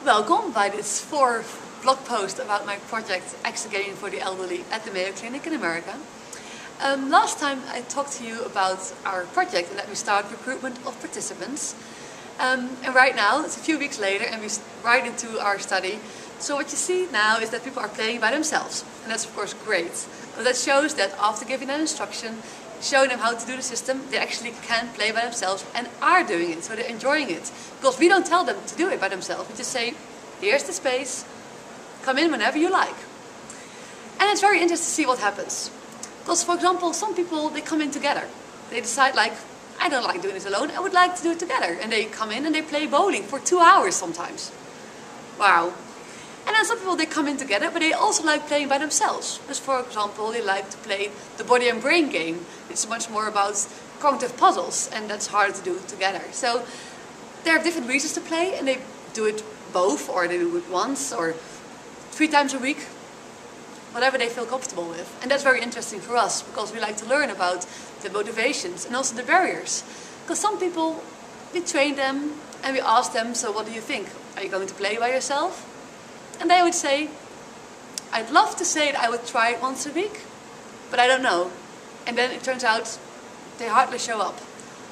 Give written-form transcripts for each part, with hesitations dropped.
Welcome by this fourth blog post about my project Exer-gaming for the elderly at the Mayo Clinic in America. Last time I talked to you about our project and that we start recruitment of participants. And right now, it's a few weeks later and we're right into our study. So what you see now is that people are playing by themselves. And that's of course great. But that shows that after giving them instruction, showing them how to do the system, they actually can play by themselves and are doing it, so they're enjoying it. Because we don't tell them to do it by themselves, we just say, here's the space, come in whenever you like. And it's very interesting to see what happens. Because for example, some people, they come in together. They decide like, I don't like doing this alone, I would like to do it together. And they come in and they play bowling for 2 hours sometimes. Wow. And then some people, they come in together, but they also like playing by themselves. Just for example, they like to play the body and brain game. It's much more about cognitive puzzles, and that's harder to do together. So there are different reasons to play, and they do it both, or they do it once, or 3 times a week. Whatever they feel comfortable with. And that's very interesting for us, because we like to learn about the motivations and also the barriers. Because some people, we train them, and we ask them, so what do you think? Are you going to play by yourself? And they would say, I'd love to say that I would try it once a week, but I don't know. And then it turns out they hardly show up.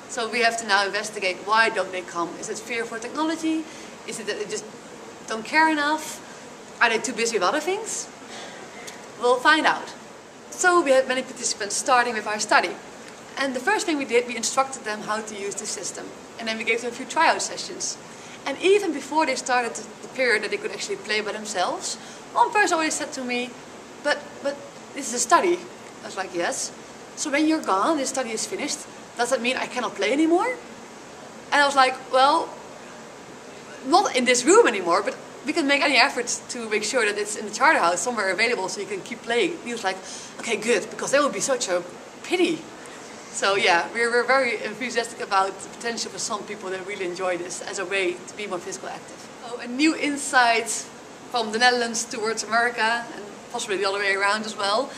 So we have to now investigate, why don't they come? Is it fear for technology? Is it that they just don't care enough? Are they too busy with other things? We'll find out. So we had many participants starting with our study. And the first thing we did, we instructed them how to use the system. And then we gave them a few tryout sessions. And even before they started the period that they could actually play by themselves, one person always said to me, but this is a study. I was like, yes. So when you're gone, this study is finished, does that mean I cannot play anymore? And I was like, well, not in this room anymore, but we can make any efforts to make sure that it's in the charter house somewhere available so you can keep playing. He was like, okay, good, because that would be such a pity. So yeah, we're very enthusiastic about the potential for some people that really enjoy this as a way to be more physically active. So a new insight from the Netherlands towards America, and possibly the other way around as well.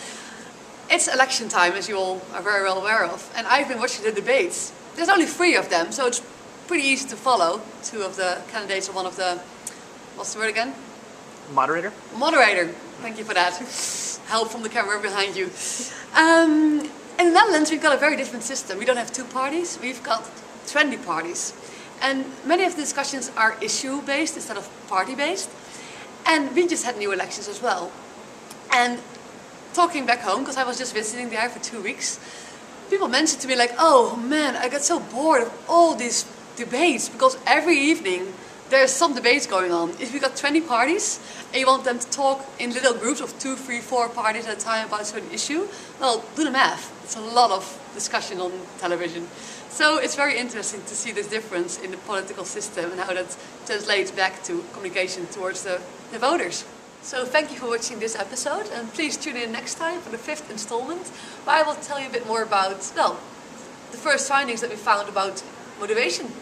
It's election time, as you all are very well aware of, and I've been watching the debates. There's only 3 of them, so it's pretty easy to follow. 2 of the candidates are one of the, what's the word again? Moderator? Moderator, thank you for that. Help from the camera behind you. In the Netherlands, we've got a very different system. We don't have 2 parties, we've got 20 parties. And many of the discussions are issue-based instead of party-based. And we just had new elections as well. And talking back home, because I was just visiting there for 2 weeks, people mentioned to me like, oh man, I got so bored of all these debates, because every evening there's some debates going on. If you've got 20 parties and you want them to talk in little groups of 2, 3, 4 parties at a time about a certain issue, well, do the math. It's a lot of discussion on television. So it's very interesting to see this difference in the political system and how that translates back to communication towards the voters. So thank you for watching this episode, and please tune in next time for the 5th installment, where I will tell you a bit more about, well, the first findings that we found about motivation.